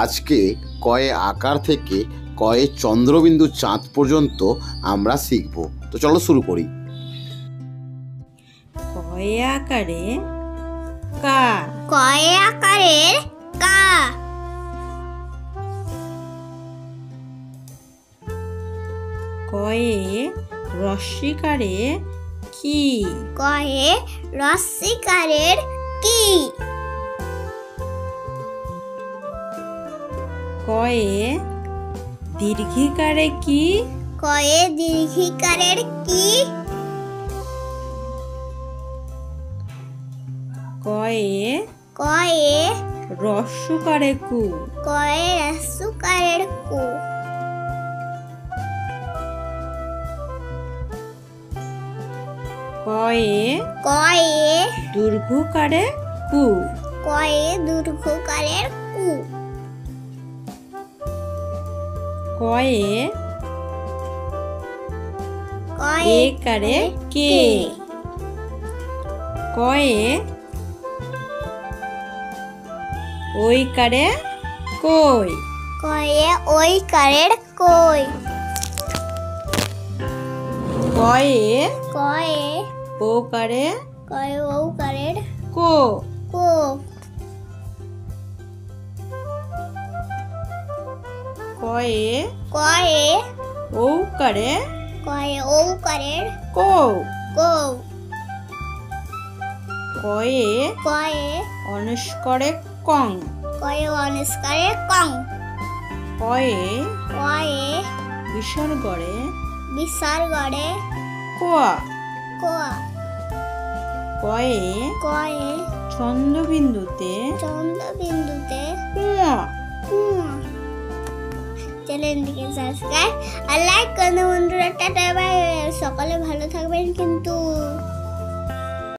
আজকে কয়ে আকার থেকে কয়ে চন্দ্রবিন্দু চাঁদ পর্যন্ত আমরা শিখব। তো চলো শুরু করি। কয়ে আকারে কা, কয়ে আকারের কা, কয়ে রস্যিকারে কি, কয়ে রস্যিকারের কি, কয়ে দীর্ঘিকারে কি, কয়ে দীর্ঘিকারের কি, কয়ে কয়ে রস্যকারে কু, কয়ে রস্যকারের কু, কয়ে কয়ে দীর্ঘকারে কু, কয়ে দীর্ঘকারের কু, কয়ে কয়ে একারে কে, কয়ে ওইকারে কই, কয়ে ওইকারের কই, কয়ে কয়ে ওকারে কয়ে ওকারের কো, কো, কয়ে কয়ে ওকারে কয়ে ওকারের কো, কো, কয়ে কয়ে অনুষ্করে কং, কয়ে অনুষ্কারের কং, কয়ে কয়ে বিসর্গরে বিসর্গরে কোয়া, কোয়া, কয়ে কয়ে চন্দ্রবিন্দুতে চন্দ্রবিন্দুতে কুয়া। চ্যানেলটিকে সাবস্ক্রাইব আর লাইক করুন বন্ধুরা। Tata bye. সকালে ভালো থাকবেন কিন্তু।